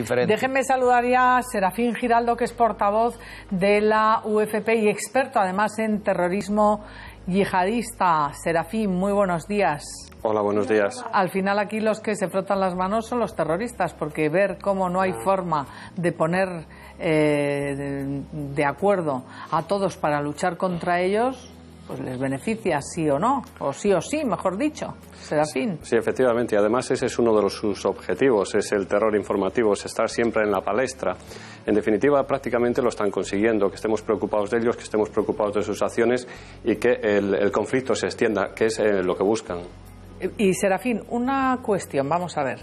diferente. Déjenme saludar ya a Serafín Giraldo, que es portavoz de la UFP y experto además en terrorismo yihadista. Serafín, muy buenos días. Hola, buenos días. Al final aquí los que se frotan las manos son los terroristas, porque ver cómo no hay forma de poner de acuerdo a todos para luchar contra ellos, pues les beneficia sí o no, o sí, mejor dicho. Serafín. Sí, efectivamente, y además ese es uno de sus objetivos, es el terror informativo, es estar siempre en la palestra. En definitiva, prácticamente lo están consiguiendo, que estemos preocupados de ellos, que estemos preocupados de sus acciones y que el conflicto se extienda, que es lo que buscan. Y Serafín, una cuestión, vamos a ver.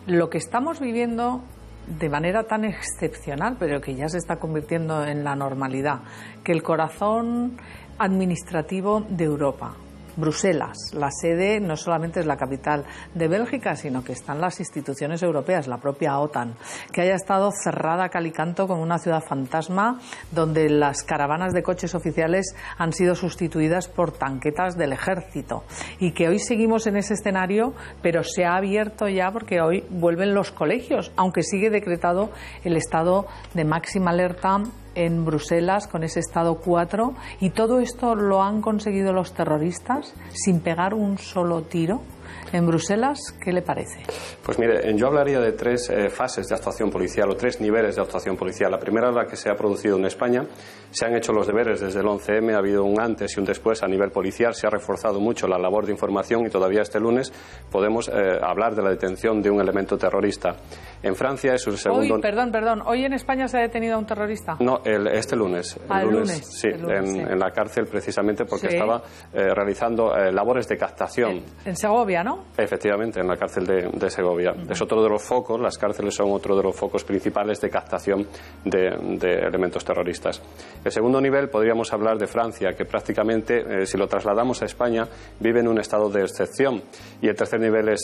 Lo que estamos viviendo de manera tan excepcional, pero que ya se está convirtiendo en la normalidad, que el corazón administrativo de Europa, Bruselas, la sede no solamente es la capital de Bélgica, sino que están las instituciones europeas, la propia OTAN, que haya estado cerrada cal y canto como una ciudad fantasma, donde las caravanas de coches oficiales han sido sustituidas por tanquetas del ejército, y que hoy seguimos en ese escenario, pero se ha abierto ya porque hoy vuelven los colegios, aunque sigue decretado el estado de máxima alerta en Bruselas con ese estado 4, y todo esto lo han conseguido los terroristas sin pegar un solo tiro en Bruselas. ¿Qué le parece? Pues mire, yo hablaría de tres fases de actuación policial o tres niveles de actuación policial. La primera es la que se ha producido en España. Se han hecho los deberes desde el 11M, ha habido un antes y un después a nivel policial, se ha reforzado mucho la labor de información y todavía este lunes podemos hablar de la detención de un elemento terrorista. En Francia es el segundo... Hoy, perdón, ¿hoy en España se ha detenido a un terrorista? No, este lunes. El lunes. Sí, en la cárcel precisamente porque estaba realizando labores de captación. En Segovia, ¿no? Efectivamente, en la cárcel de Segovia. Es otro de los focos, las cárceles son otro de los focos principales de captación de elementos terroristas. El segundo nivel podríamos hablar de Francia, que prácticamente, si lo trasladamos a España, vive en un estado de excepción. Y el tercer nivel es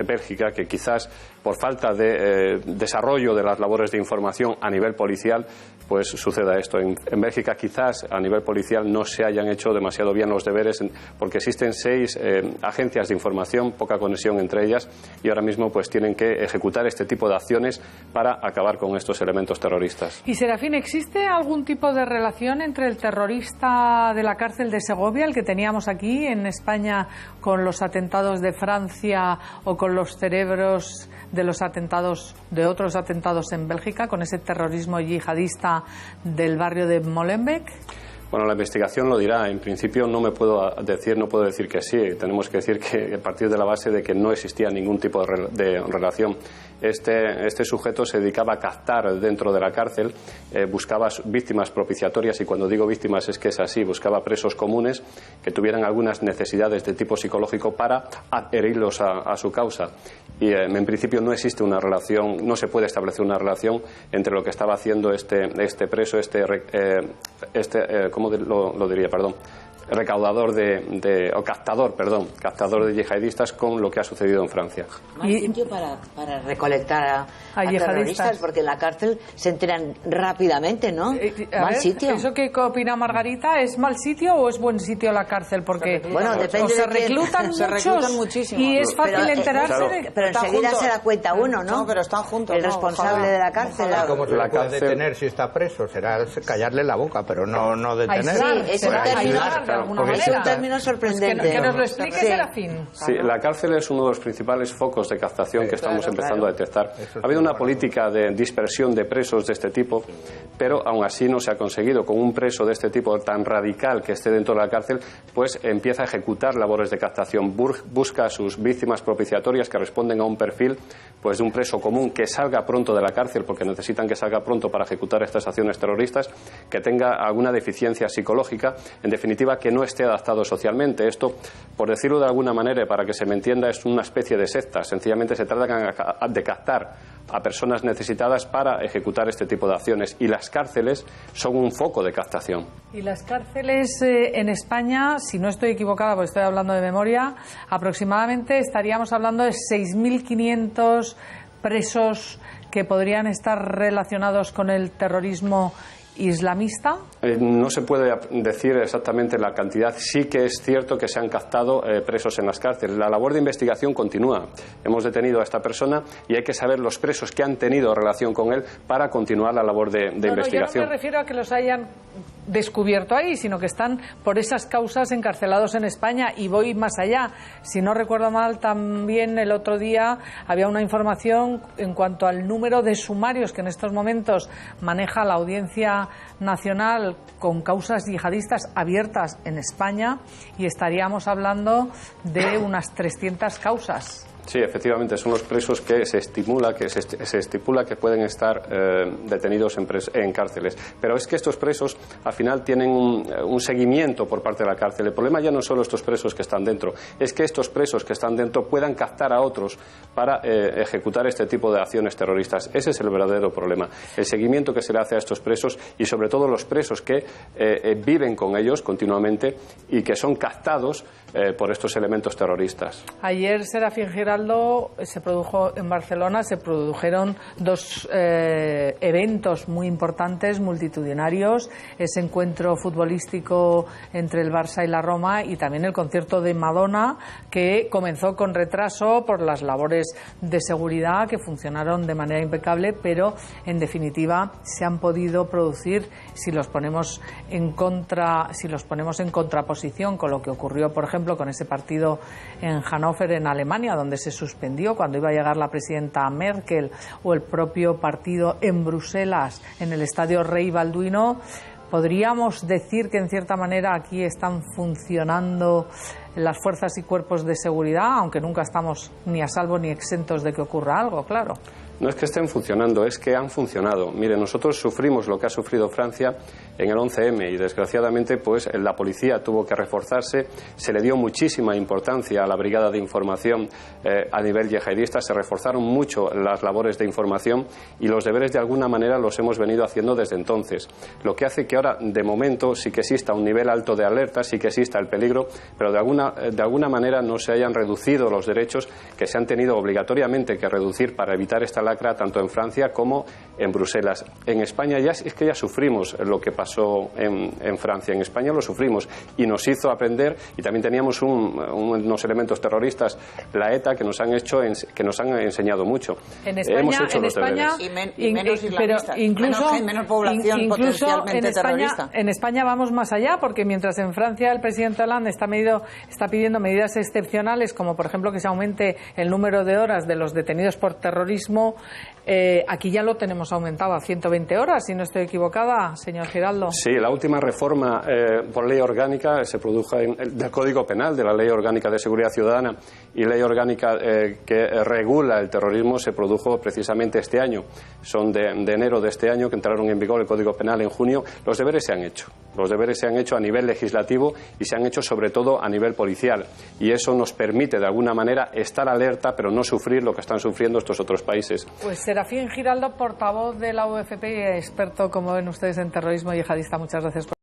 Bélgica, que quizás por falta de desarrollo de las labores de información a nivel policial, pues suceda esto. En Bélgica quizás a nivel policial no se hayan hecho demasiado bien los deberes, porque existen 6 agencias de información, poca conexión entre ellas, y ahora mismo pues tienen que ejecutar este tipo de acciones para acabar con estos elementos terroristas. Y Serafín, ¿existe algún tipo de relación entre el terrorista de la cárcel de Segovia, el que teníamos aquí en España, con los atentados de Francia o con los cerebros de los atentados, de otros atentados en Bélgica, con ese terrorismo yihadista del barrio de Molenbeek? Bueno, la investigación lo dirá. En principio no puedo decir que sí. Tenemos que decir que a partir de la base de que no existía ningún tipo de relación. Este sujeto se dedicaba a captar dentro de la cárcel, buscaba víctimas propiciatorias, y cuando digo víctimas es que es así, buscaba presos comunes que tuvieran algunas necesidades de tipo psicológico para adherirlos a su causa. Y en principio no existe una relación, no se puede establecer una relación entre lo que estaba haciendo este preso, ¿cómo lo diría? Recaudador captador de yihadistas, con lo que ha sucedido en Francia. Más sitio para recolectar a terroristas, porque en la cárcel se enteran rápidamente, ¿no? Mal sitio. ¿Eso qué opina Margarita? ¿Es mal sitio o es buen sitio la cárcel? Porque depende, se reclutan muchísimo. Y es fácil enterarse pero enseguida se da cuenta uno, ¿no? No, pero están juntos. El responsable de la cárcel. ¿Cómo se la puede detener si está preso? Será callarle la boca, pero no detener. Es un término sorprendente. Que nos lo explique Serafín. Sí, la cárcel es uno de los principales focos de captación que estamos empezando a detectar. Ha habido una política de dispersión de presos de este tipo, pero aún así no se ha conseguido. Con un preso de este tipo tan radical que esté dentro de la cárcel, pues empieza a ejecutar labores de captación. Busca a sus víctimas propiciatorias que responden a un perfil pues de un preso común que salga pronto de la cárcel, porque necesitan que salga pronto para ejecutar estas acciones terroristas, que tenga alguna deficiencia psicológica, en definitiva que no esté adaptado socialmente. Esto, por decirlo de alguna manera, para que se me entienda, es una especie de secta. Sencillamente se trata de captar a personas necesitadas para ejecutar este tipo de acciones, y las cárceles son un foco de captación. Y las cárceles en España, si no estoy equivocada, porque estoy hablando de memoria, aproximadamente estaríamos hablando de 6.500 presos que podrían estar relacionados con el terrorismo islamista? No se puede decir exactamente la cantidad. Sí que es cierto que se han captado presos en las cárceles. La labor de investigación continúa. Hemos detenido a esta persona y hay que saber los presos que han tenido relación con él para continuar la labor de investigación. Yo no me refiero a que los hayan descubierto ahí, sino que están por esas causas encarcelados en España, y voy más allá. Si no recuerdo mal, también el otro día había una información en cuanto al número de sumarios que en estos momentos maneja la Audiencia Nacional con causas yihadistas abiertas en España, y estaríamos hablando de unas 300 causas. Sí, efectivamente, son los presos que se estipula que pueden estar detenidos en cárceles. Pero es que estos presos al final tienen un seguimiento por parte de la cárcel. El problema ya no es solo estos presos que están dentro, es que estos presos que están dentro puedan captar a otros para ejecutar este tipo de acciones terroristas. Ese es el verdadero problema. El seguimiento que se le hace a estos presos, y sobre todo los presos que viven con ellos continuamente y que son captados por estos elementos terroristas. Ayer, Serafín Giraldo, se produjo en Barcelona, se produjeron dos eventos muy importantes, multitudinarios, ese encuentro futbolístico entre el Barça y la Roma, y también el concierto de Madonna, que comenzó con retraso por las labores de seguridad que funcionaron de manera impecable, pero en definitiva se han podido producir, si los ponemos en contraposición con lo que ocurrió, por ejemplo, con ese partido en Hannover, en Alemania, donde se suspendió cuando iba a llegar la presidenta Merkel, o el propio partido en Bruselas, en el Estadio Rey Balduino. ¿Podríamos decir que en cierta manera aquí están funcionando las fuerzas y cuerpos de seguridad, aunque nunca estamos ni a salvo ni exentos de que ocurra algo, claro? No es que estén funcionando, es que han funcionado. Mire, nosotros sufrimos lo que ha sufrido Francia en el 11M, y desgraciadamente pues la policía tuvo que reforzarse, se le dio muchísima importancia a la brigada de información a nivel yihadista, se reforzaron mucho las labores de información, y los deberes de alguna manera los hemos venido haciendo desde entonces. Lo que hace que ahora, de momento, sí que exista un nivel alto de alerta, sí que exista el peligro, pero de alguna manera no se hayan reducido los derechos que se han tenido obligatoriamente que reducir para evitar esta lacra, tanto en Francia como en Bruselas. En España ya sufrimos lo que pasó en Francia. En España lo sufrimos y nos hizo aprender, y también teníamos unos elementos terroristas, la ETA, que nos han enseñado mucho. En España, hemos hecho los España y menos islamistas, pero incluso, menos población potencialmente terrorista. En España vamos más allá, porque mientras en Francia el presidente Hollande está pidiendo medidas excepcionales, como por ejemplo que se aumente el número de horas de los detenidos por terrorismo, aquí ya lo tenemos aumentado a 120 horas, si no estoy equivocada, señor Giraldo. Sí, la última reforma por ley orgánica se produjo del Código Penal, de la Ley Orgánica de Seguridad Ciudadana y Ley Orgánica que regula el terrorismo, se produjo precisamente este año. Son de enero de este año, que entraron en vigor el Código Penal en junio. Los deberes se han hecho. Los deberes se han hecho a nivel legislativo y se han hecho sobre todo a nivel policial. Y eso nos permite de alguna manera estar alerta, pero no sufrir lo que están sufriendo estos otros países. Pues Serafín Giraldo, portavoz de la UFP y experto, como ven ustedes, en terrorismo yihadista. Muchas gracias por